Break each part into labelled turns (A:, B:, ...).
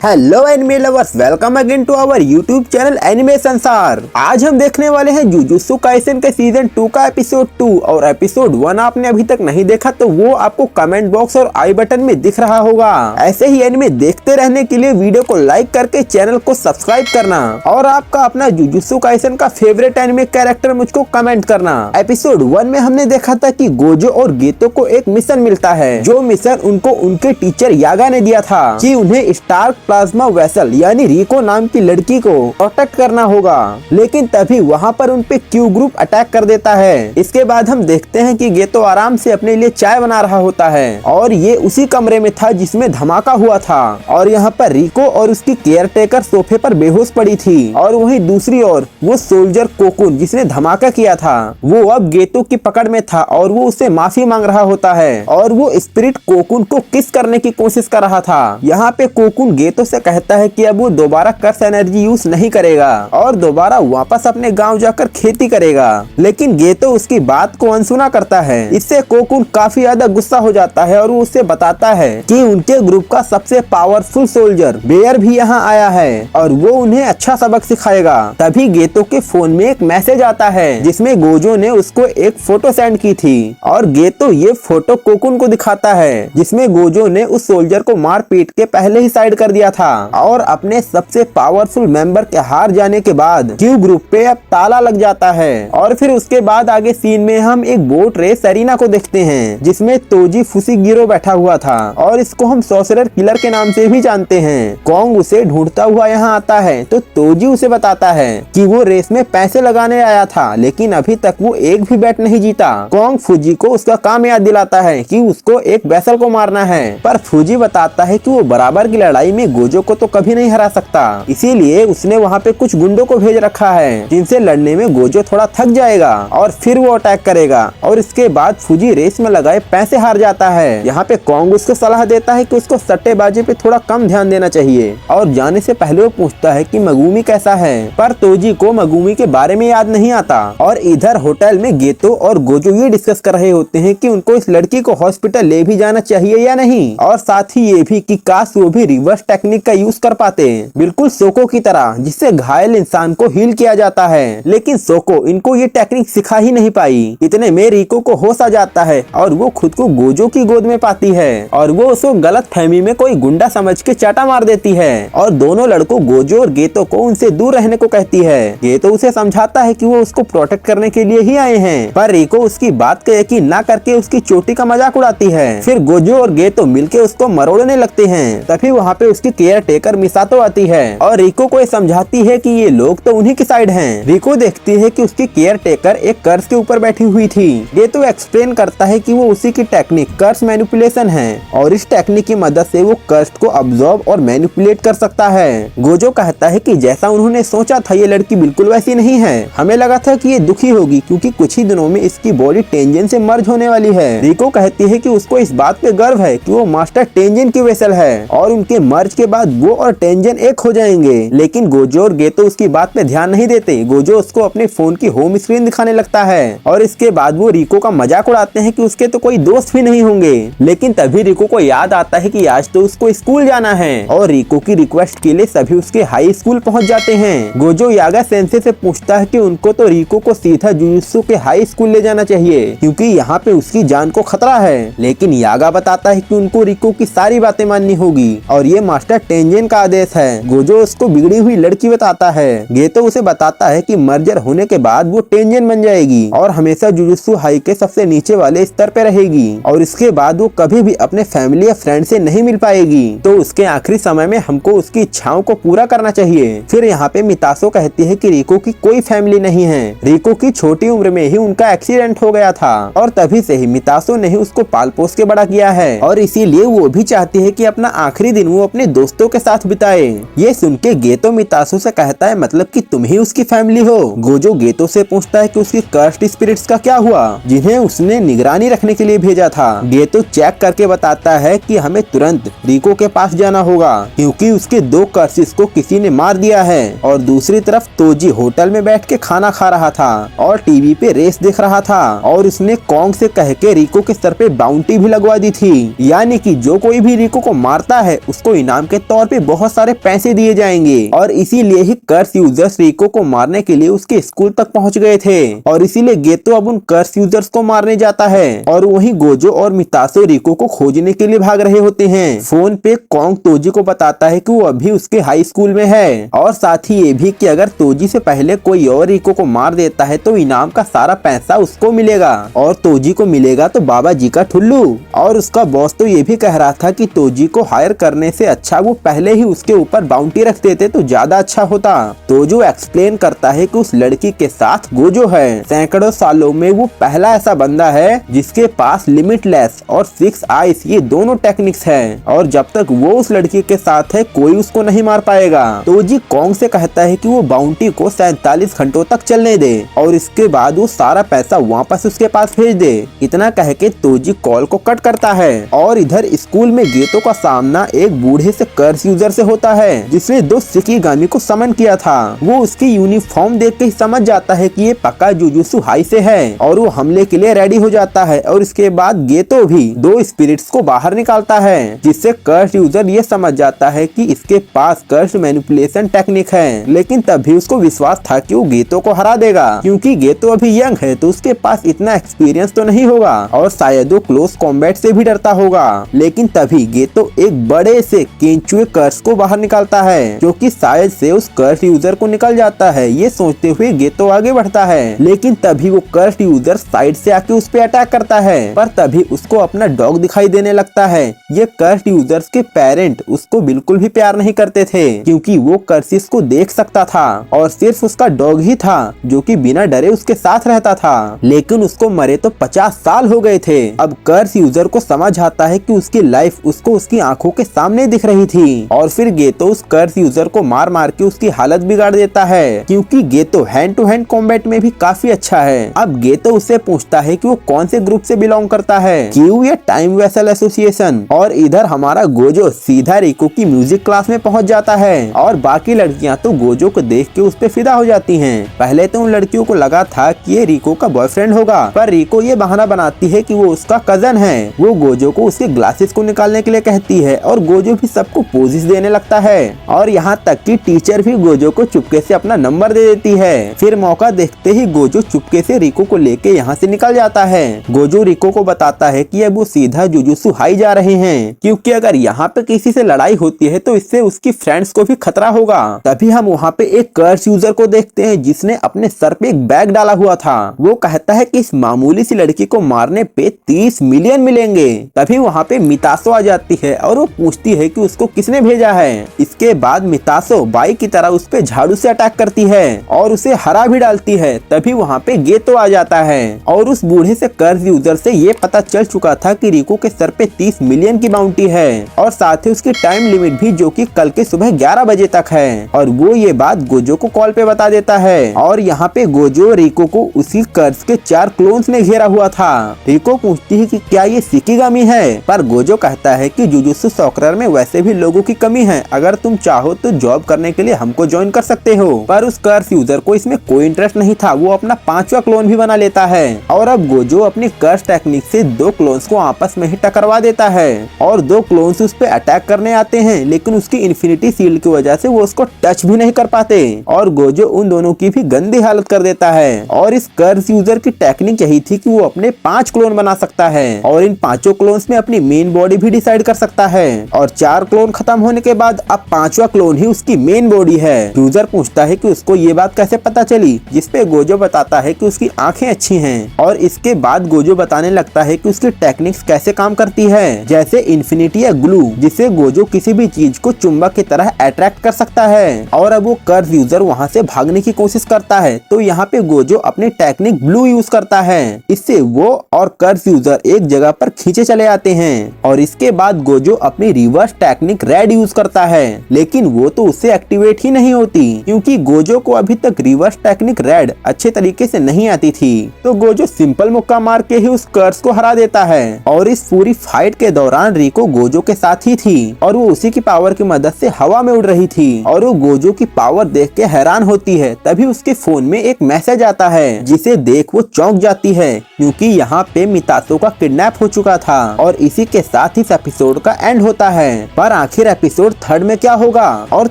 A: Hello anime lovers, welcome again to our YouTube channel anime Sansar. आज हम देखने वाले हैं जुजुत्सु काइसेन के सीजन 2 का एपिसोड 2 और एपिसोड 1 आपने अभी तक नहीं देखा तो वो आपको कमेंट बॉक्स और आई बटन में दिख रहा होगा। ऐसे ही एनिमे देखते रहने के लिए वीडियो को लाइक करके चैनल को सब्सक्राइब करना और आपका अपना जुजुत्सु काइसेन का फेवरेट एनिमे कैरेक्टर मुझको कमेंट करना। एपिसोड 1 में हमने देखा था कि गोजो और गेतो को एक मिशन मिलता है, जो मिशन उनको उनके टीचर यागा ने दिया था कि उन्हें स्टार्क प्लाज्मा वेसल यानी रिको नाम की लड़की को प्रोटेक्ट करना होगा। लेकिन तभी वहाँ पर उन पे क्यू ग्रुप अटैक कर देता है। इसके बाद हम देखते हैं कि गेतो आराम से अपने लिए चाय बना रहा होता है और ये उसी कमरे में था जिसमें धमाका हुआ था। और यहाँ पर रिको और उसकी केयर टेकर सोफे पर बेहोश पड़ी थी और वहीं दूसरी ओर वो सोल्जर कोकुन जिसने धमाका किया था वो अब गेतो की पकड़ में था और वो उससे माफी मांग रहा होता है और वो स्पिरिट कोकुन को किस करने की कोशिश कर रहा था। यहाँ पे कोकुन गेतो से कहता है कि अब वो दोबारा कर्स एनर्जी यूज नहीं करेगा और दोबारा वापस अपने गांव जाकर खेती करेगा। लेकिन गेतो उसकी बात को अनसुना करता है। इससे कोकुन काफी ज्यादा गुस्सा हो जाता है और वो उससे बताता है कि उनके ग्रुप का सबसे पावरफुल सोल्जर बेयर भी यहाँ आया है और वो उन्हें अच्छा सबक सिखाएगा। तभी गेतो के फोन में एक मैसेज आता है जिसमें गोजो ने उसको एक फोटो सेंड की थी और गेतो ये फोटो कोकुन को दिखाता है जिसमें गोजो ने उस सोल्जर को मार पीट के पहले ही साइड कर दिया था और अपने सबसे पावरफुल मेंबर के हार जाने के बाद क्यू ग्रुप पे अब ताला लग जाता है। और फिर उसके बाद आगे सीन में हम एक बोट रेस सरीना को देखते हैं जिसमें तोजी फुसिगिरो बैठा हुआ था और इसको हम सॉर्सरर किलर के नाम से भी जानते हैं। कोंग उसे ढूंढता हुआ यहाँ आता है तो तोजी उसे बताता है कि वो रेस में पैसे लगाने आया था लेकिन अभी तक वो एक भी बैट नहीं जीता। कोंग फुजी को उसका काम याद दिलाता है कि उसको एक वेसल को मारना है, पर फुजी बताता है कि वो बराबर की लड़ाई में गोजो को तो कभी नहीं हरा सकता, इसीलिए उसने वहाँ पे कुछ गुंडों को भेज रखा है जिनसे लड़ने में गोजो थोड़ा थक जाएगा और फिर वो अटैक करेगा। और इसके बाद फुजी रेस में लगाए पैसे हार जाता है। यहाँ पे कोंग उसको सलाह देता है कि उसको सट्टेबाजी पे थोड़ा कम ध्यान देना चाहिए और जाने से पहले वो पूछता है कि मगुमी कैसा है, पर तोजी को मगुमी के बारे में याद नहीं आता। और इधर होटल में गेतो और गोजो ये डिस्कस कर रहे होते हैं कि उनको इस लड़की को हॉस्पिटल ले भी जाना चाहिए या नहीं, और साथ ही ये भी कि काश वो भी रिवर्स टेक्निक का यूज कर पाते बिल्कुल सोको की तरह, जिससे घायल इंसान को हील किया जाता है। लेकिन सोको इनको ये टेक्निक सिखा ही नहीं पाई। इतने में रिको को होश आ जाता है और वो खुद को गोजो की गोद में पाती है और वो उसको गलत फहमी में कोई गुंडा समझ के चाटा मार देती है और दोनों लड़कों गोजो और गेतो को उनसे दूर रहने को कहती है। गेतो उसे समझाता है कि वो उसको प्रोटेक्ट करने के लिए ही आए हैं, पर रिको उसकी बात का यकीन न करके उसकी चोटी का मजाक उड़ाती है। फिर गोजो और गेतो मिलके उसको मरोड़ने लगते हैं। तभी वहाँ पे उसकी केयर टेकर मिसातो आती है और रिको को ये समझाती है कि ये लोग तो उन्हीं की साइड हैं। रिको देखती है कि उसकी केयर टेकर एक कर्स के ऊपर बैठी हुई थी। ये तो एक्सप्लेन करता है कि वो उसी की टेक्निक कर्स मैनिपुलेशन है और इस टेक्निक की मदद से वो कर्स को अब्सॉर्ब और मैनिपुलेट कर सकता है। गोजो कहता है कि जैसा उन्होंने सोचा था ये लड़की बिल्कुल वैसी नहीं है, हमें लगा था कि ये दुखी होगी क्योंकि कुछ ही दिनों में इसकी बॉडी टेंजन से मर्ज होने वाली है। रिको कहती है कि उसको इस बात पे गर्व है कि वो मास्टर टेंजन की वेसल है और उनके मर्ज के बाद वो और टेंजन एक हो जाएंगे। लेकिन गोजो और गेतो उसकी बात पे ध्यान नहीं देते। गोजो उसको अपने फोन की होम स्क्रीन दिखाने लगता है और इसके बाद वो रिको का मजाक उड़ाते हैं कि उसके तो कोई दोस्त भी नहीं होंगे। लेकिन तभी रिको को याद आता है कि आज तो उसको स्कूल जाना है और रिको की रिक्वेस्ट के लिए सभी उसके हाई स्कूल पहुंच जाते हैं। गोजो यागा सेंसे से पूछता है कि उनको तो रिको को सीधा जुजुत्सु के हाई स्कूल ले जाना चाहिए क्योंकि यहाँ पे उसकी जान को खतरा है। लेकिन यागा बताता है कि उनको रिको की सारी बातें माननी होगी और ये मास्टर टेंजन का आदेश है। गोजो उसको बिगड़ी हुई लड़की बताता है। गेतो उसे बताता है कि मर्जर होने के बाद वो टेंजन बन जाएगी और हमेशा जुजुत्सु हाई के सबसे नीचे वाले स्तर पे रहेगी और इसके बाद वो कभी भी अपने फैमिली या फ्रेंड से नहीं मिल पाएगी। तो उसके आखिरी समय में हमको उसकी इच्छाओं को पूरा करना चाहिए। फिर यहाँ पे मितासो कहती है कि रिको की कोई फैमिली नहीं है। रिको की छोटी उम्र में ही उनका एक्सीडेंट हो गया था और तभी से ही मितासो ने ही उसको पाल पोस के बड़ा किया है और इसीलिए वो भी चाहती है कि अपना आखिरी दिन वो अपने दोस्तों के साथ बिताए। ये सुन के गेतो मितासो से कहता है मतलब कि तुम ही उसकी फैमिली हो। गोजो गेतो से पूछता है कि उसकी कर्स्ड स्पिरिट्स का क्या हुआ जिन्हें उसने निगरानी रखने के लिए भेजा था। गेतो चेक करके बताता है कि हमें तुरंत रिको के पास जाना होगा क्योंकि उसके 2 कर्सिस को किसी ने मार दिया है। और दूसरी तरफ तोजी होटल में बैठ के खाना खा रहा था और टीवी पे रेस देख रहा था और उसने कोंग से कह के रिको के सर पे बाउंटी भी लगवा दी थी, यानी कि जो कोई भी रिको को मारता है उसको इनाम इनाम के तौर पे बहुत सारे पैसे दिए जाएंगे और इसीलिए ही कर्स यूजर्स रिको को मारने के लिए उसके स्कूल तक पहुंच गए थे और इसीलिए गेतो अब उन कर्स यूजर्स को मारने जाता है और वहीं गोजो और मितासो रिको को खोजने के लिए भाग रहे होते हैं। फोन पे कॉन्ग तोजी को बताता है कि वो अभी उसके हाई स्कूल में है और साथ ही ये भी कि अगर तोजी से पहले कोई और रिको को मार देता है तो इनाम का सारा पैसा उसको मिलेगा और तोजी को मिलेगा तो बाबा जी का ठुल्लू। और उसका बॉस तो ये भी कह रहा था कि तोजी को हायर करने से अच्छा वो पहले ही उसके ऊपर बाउंटी रख देते तो ज्यादा अच्छा होता। तोजो एक्सप्लेन करता है कि उस लड़की के साथ गोजो है, सैकड़ों सालों में वो पहला ऐसा बंदा है जिसके पास लिमिटलेस और 6 आइज ये दोनों टेक्निक्स है और जब तक वो उस लड़की के साथ है कोई उसको नहीं मार पाएगा। तोजी कॉन्ग से कहता है कि वो बाउंटी को 47 घंटों तक चलने दे और इसके बाद वो सारा पैसा वापस उसके पास भेज दे। इतना कह के तोजी कॉल को कट करता है और इधर स्कूल में गेतो का सामना एक बूढ़े से कर्स यूजर से होता है जिसने 2 शिकिगामी को समन किया था। वो उसकी यूनिफॉर्म देख के ही समझ जाता है कि ये पक्का जुजुत्सु हाई से है और वो हमले के लिए रेडी हो जाता है और इसके बाद गेतो भी 2 स्पिरिट्स को बाहर निकालता है जिससे कर्स यूजर ये समझ जाता है कि इसके पास कर्स मैनिपुलेशन टेक्निक है। लेकिन तभी उसको विश्वास था कि वो गेतो को हरा देगा क्योंकि गेतो अभी यंग है तो उसके पास इतना एक्सपीरियंस तो नहीं होगा और शायद वो क्लोज कॉम्बैट से भी डरता होगा। लेकिन तभी गेतो एक बड़े से केंचुए कर्स को बाहर निकालता है जो कि शायद से उस कर्स यूजर को निकल जाता है। ये सोचते हुए गेतो आगे बढ़ता है लेकिन तभी वो कर्स यूजर साइड से आके उस पे अटैक करता है पर तभी उसको अपना डॉग दिखाई देने लगता है। ये कर्स यूजर्स के पेरेंट उसको बिल्कुल भी प्यार नहीं करते थे क्योंकि वो कर्सिस को देख सकता था और सिर्फ उसका डॉग ही था जो कि बिना डरे उसके साथ रहता था। लेकिन उसको मरे तो 50 साल हो गए थे। अब कर्स यूजर को समझ आता है कि उसकी लाइफ उसको उसकी आंखों के सामने दिख रही थी और फिर गेतो उस कर्स यूजर को मार मार के उसकी हालत बिगाड़ देता है क्योंकि गेतो हैंड टू हैंड कॉम्बैट में भी काफी अच्छा है। अब गेतो उससे पूछता है कि वो कौन से ग्रुप से बिलोंग करता है, क्यू या टाइम वेसल एसोसिएशन। और इधर हमारा गोजो सीधा रिको की म्यूजिक क्लास में पहुंच जाता है और बाकी लड़कियां तो गोजो को देख के उस पे फिदा हो जाती हैं। पहले तो उन लड़कियों को लगा था कि ये रिको का बॉयफ्रेंड होगा पर रिको ये बहाना बनाती है कि वो उसका कजन है। वो गोजो को उसके ग्लासेस को निकालने के लिए कहती है और गोजो भी सबको पोजेस देने लगता है और यहाँ तक कि टीचर भी गोजो को चुपके से अपना नंबर दे देती है। फिर मौका देखते ही गोजो चुपके से रिको को लेके यहाँ से निकल जाता है। गोजो रिको को बताता है कि अब वो सीधा जुजुत्सु हाई जा रहे हैं क्योंकि अगर यहाँ पे किसी से लड़ाई होती है तो इससे उसकी फ्रेंड्स को भी खतरा होगा। तभी हम वहाँ पे एक कर्स यूजर को देखते हैं जिसने अपने सर पे एक बैग डाला हुआ था। वो कहता है कि इस मामूली सी लड़की को मारने पे 30 मिलियन मिलेंगे। तभी वहाँ पे मितासो आ जाती है और वो पूछती है कि उसको किसने भेजा है। इसके बाद मितासो बाई की तरह उस पे झाड़ू से अटैक करती है और उसे हरा भी डालती है। तभी वहाँ पे गेतो आ जाता है और उस बूढ़े से कर्स यूजर से ये पता चल चुका था कि रिको के सर पे 30 मिलियन की बाउंटी है और साथ ही उसकी टाइम लिमिट भी जो कि कल के सुबह 11 बजे तक है और वो ये बात गोजो को कॉल पे बता देता है। और यहाँ पे गोजो रिको को उसी कर्स के 4 क्लोन्स ने घेरा हुआ था। रिको पूछती है कि क्या ये शिकिगामी है पर गोजो कहता है कि जुजुत्सु सॉकरर में वैसे भी लोगों की कमी है, अगर तुम चाहो तो जॉब करने के लिए हमको ज्वाइन कर सकते हो। पर उस कर्स यूजर को इसमें कोई इंटरेस्ट नहीं था। वो अपना 5वां क्लोन भी बना लेता है और अब गोजो अपनी कर्स टेक्निक से 2 क्लोन्स को आपस में ही टकरवा देता है और 2 क्लोन्स उस पे अटैक करने आते हैं लेकिन उसकी इन्फिनिटी शील्ड की वजह से वो उसको टच भी नहीं कर पाते और गोजो उन दोनों की भी गंदी हालत कर देता है। और इस कर्स यूजर की टेक्निक यही थी कि वो अपने 5 क्लोन बना सकता है और इन 5 क्लोन्स में अपनी मेन बॉडी भी डिसाइड कर सकता है और 4 क्लोन खत्म होने के बाद अब 5वां क्लोन ही उसकी मेन बॉडी है। यूजर पूछता है कि उसको ये बात कैसे पता चली, जिसपे गोजो बताता है कि उसकी आंखें अच्छी हैं और इसके बाद गोजो बताने लगता है कि उसकी टेक्निक्स कैसे काम करती है, जैसे इन्फिनिटी या ग्लू, जिससे गोजो किसी भी चीज को चुंबक की तरह अट्रैक्ट कर सकता है। और अब वो कर्स यूजर वहाँ से भागने की कोशिश करता है तो यहाँ पे गोजो अपनी टेक्निक ब्लू यूज करता है। इससे वो और कर्स यूजर एक जगह पर खींचे चले आते हैं और इसके बाद गोजो अपनी रिवर्स टेक्निक रेड यूज करता है लेकिन वो तो उससे एक्टिवेट ही नहीं होती क्योंकि गोजो को अभी तक रिवर्स टेक्निक रेड अच्छे तरीके से नहीं आती थी। तो गोजो सिंपल मुक्का मार के ही उस कर्स को हरा देता है और इस पूरी फाइट के दौरान रिको गोजो के साथ ही थी और वो उसी की पावर की मदद से हवा में उड़ रही थी और वो गोजो की पावर देख के हैरान होती है। तभी उसके फोन में एक मैसेज आता है जिसे देख वो चौंक जाती है क्योंकि यहाँ पे मितासो का किडनैप हो चुका था और इसी के साथ इस एपिसोड का एंड होता है। पर आखिर एपिसोड 3 में क्या होगा, और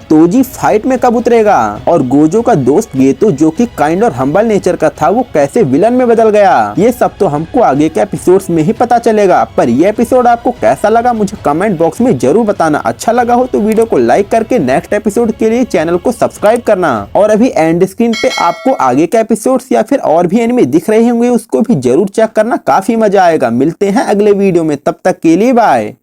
A: तोजी फाइट में कब उतरेगा, और गोजो का दोस्त गेतो जो कि काइंड और हम्बल नेचर का था वो कैसे विलन में बदल गया, ये सब तो हमको आगे के एपिसोड्स में ही पता चलेगा। पर ये एपिसोड आपको कैसा लगा मुझे कमेंट बॉक्स में जरूर बताना। अच्छा लगा हो तो वीडियो को लाइक करके नेक्स्ट एपिसोड के लिए चैनल को सब्सक्राइब करना, और अभी एंड स्क्रीन पे आपको आगे के एपिसोड्स या फिर और भी एनिमे दिख रहे होंगे उसको भी जरूर चेक करना, काफी मजा आएगा। मिलते हैं अगले वीडियो में, तब तक के लिए बाय।